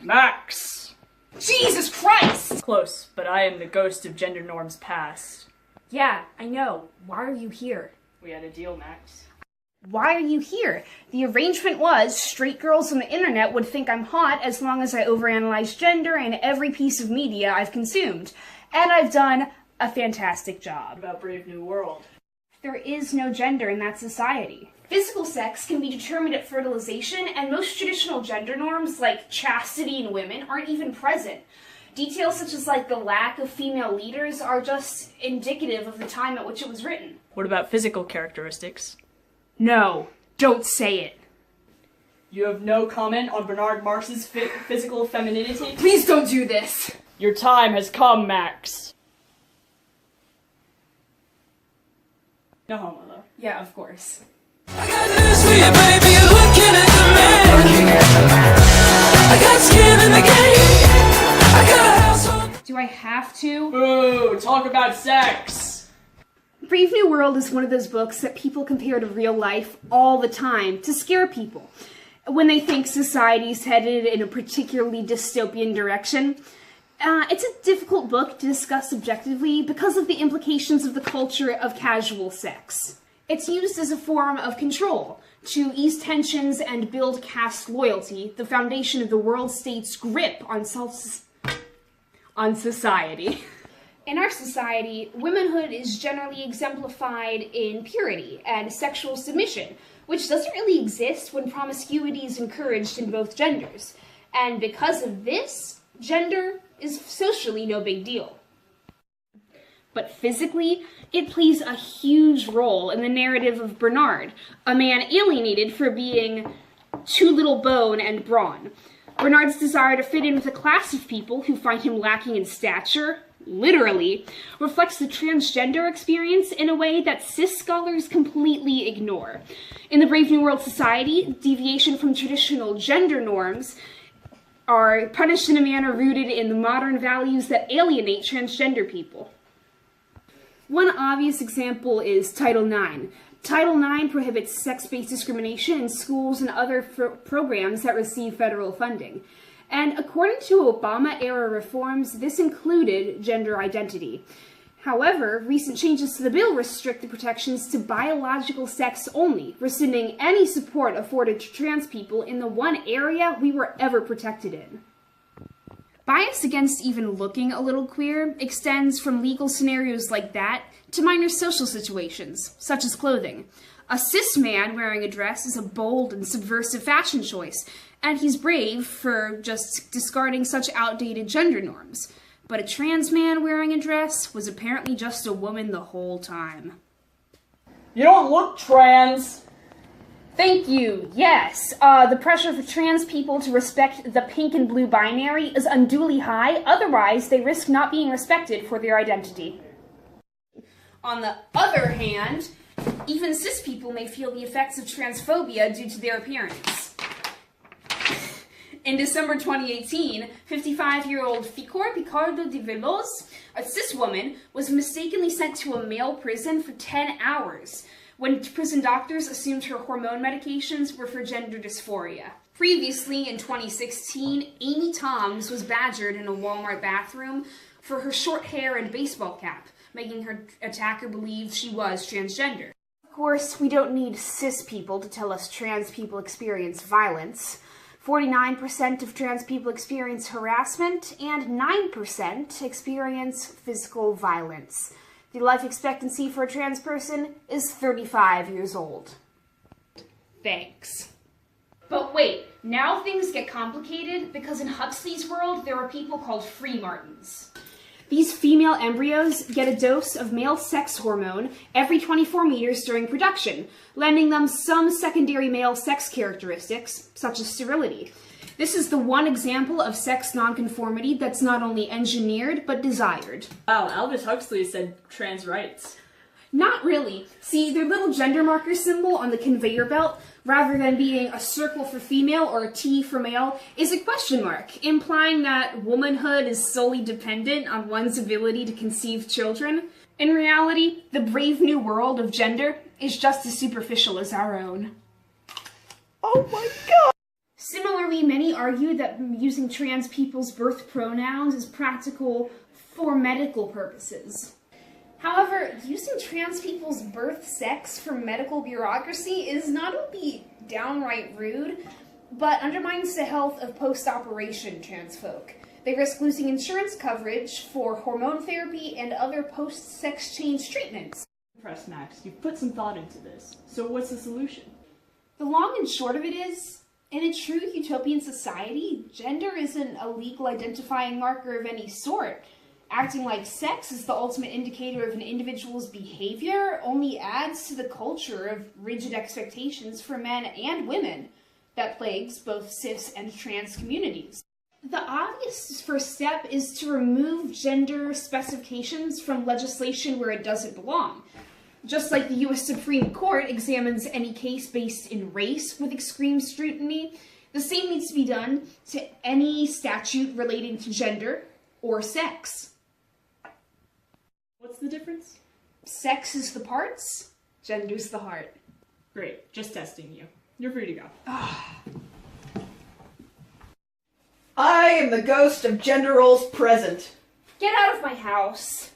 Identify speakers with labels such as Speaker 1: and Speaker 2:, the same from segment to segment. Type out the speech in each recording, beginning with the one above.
Speaker 1: Max!
Speaker 2: Jesus Christ!
Speaker 1: Close, but I am the ghost of gender norms past.
Speaker 2: Yeah, I know. Why are you here?
Speaker 1: We had a deal, Max.
Speaker 2: Why are you here? The arrangement was straight girls on the internet would think I'm hot as long as I overanalyze gender in every piece of media I've consumed. And I've done a fantastic job.
Speaker 1: What about Brave New World?
Speaker 2: There is no gender in that society. Physical sex can be determined at fertilization, and most traditional gender norms, like chastity in women, aren't even present. Details such as, the lack of female leaders are just indicative of the time at which it was written.
Speaker 1: What about physical characteristics?
Speaker 2: No, don't say it.
Speaker 1: You have no comment on Bernard Marx's physical femininity?
Speaker 2: Please don't do this!
Speaker 1: Your time has come, Max. No homo, though.
Speaker 2: Yeah, of course.
Speaker 3: I got news for you, baby. You're looking at the man. I got skin in the game. I got a household.
Speaker 2: Do I have to?
Speaker 1: Boo! Talk about sex!
Speaker 2: Brave New World is one of those books that people compare to real life all the time to scare people when they think society's headed in a particularly dystopian direction. It's a difficult book to discuss objectively because of the implications of the culture of casual sex. It's used as a form of control to ease tensions and build caste loyalty, the foundation of the world state's grip on society. In our society, womanhood is generally exemplified in purity and sexual submission, which doesn't really exist when promiscuity is encouraged in both genders. And because of this, gender is socially no big deal. But physically, it plays a huge role in the narrative of Bernard, a man alienated for being too little bone and brawn. Bernard's desire to fit in with a class of people who find him lacking in stature, literally, reflects the transgender experience in a way that cis scholars completely ignore. In the Brave New World society, deviation from traditional gender norms are punished in a manner rooted in the modern values that alienate transgender people. One obvious example is Title IX. Title IX prohibits sex-based discrimination in schools and other programs that receive federal funding. And according to Obama-era reforms, this included gender identity. However, recent changes to the bill restrict the protections to biological sex only, rescinding any support afforded to trans people in the one area we were ever protected in. Bias against even looking a little queer extends from legal scenarios like that to minor social situations, such as clothing. A cis man wearing a dress is a bold and subversive fashion choice, and he's brave for just discarding such outdated gender norms. But a trans man wearing a dress was apparently just a woman the whole time.
Speaker 1: You don't look trans!
Speaker 2: Thank you, yes. The pressure for trans people to respect the pink and blue binary is unduly high, otherwise they risk not being respected for their identity. On the other hand, even cis people may feel the effects of transphobia due to their appearance. In December 2018, 55-year-old Ficor Picardo de Veloz, a cis woman, was mistakenly sent to a male prison for 10 hours when prison doctors assumed her hormone medications were for gender dysphoria. Previously, in 2016, Amy Toms was badgered in a Walmart bathroom for her short hair and baseball cap, making her attacker believe she was transgender. Of course, we don't need cis people to tell us trans people experience violence. 49% of trans people experience harassment, and 9% experience physical violence. The life expectancy for a trans person is 35 years old. Thanks. But wait, now things get complicated because in Huxley's world there are people called free martins. These female embryos get a dose of male sex hormone every 24 meters during production, lending them some secondary male sex characteristics, such as sterility. This is the one example of sex nonconformity that's not only engineered, but desired.
Speaker 1: Wow, Aldous Huxley said trans rights.
Speaker 2: Not really. See, their little gender marker symbol on the conveyor belt, rather than being a circle for female or a T for male, is a question mark, implying that womanhood is solely dependent on one's ability to conceive children. In reality, the brave new world of gender is just as superficial as our own.
Speaker 1: Oh my god!
Speaker 2: Similarly, many argue that using trans people's birth pronouns is practical for medical purposes. However, using trans people's birth sex for medical bureaucracy is not only downright rude, but undermines the health of post-operation trans folk. They risk losing insurance coverage for hormone therapy and other post-sex change treatments.
Speaker 1: Impressed, Max. You've put some thought into this. So what's the solution?
Speaker 2: The long and short of it is, in a true utopian society, gender isn't a legal identifying marker of any sort. Acting like sex is the ultimate indicator of an individual's behavior only adds to the culture of rigid expectations for men and women that plagues both cis and trans communities. The obvious first step is to remove gender specifications from legislation where it doesn't belong. Just like the U.S. Supreme Court examines any case based in race with extreme scrutiny, the same needs to be done to any statute relating to gender or sex.
Speaker 1: What's the difference?
Speaker 2: Sex is the parts, gender's the heart.
Speaker 1: Great, just testing you. You're free to go.
Speaker 4: I am the ghost of gender roles present.
Speaker 2: Get out of my house.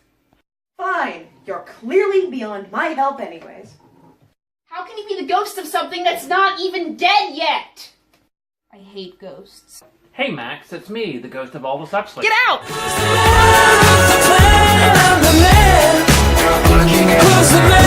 Speaker 4: Fine, you're clearly beyond my help anyways.
Speaker 2: How can you be the ghost of something that's not even dead yet? I hate ghosts.
Speaker 5: Hey Max, it's me, the ghost of Aldous Huxley.
Speaker 2: Get out!
Speaker 3: I'm the man. Who's the man?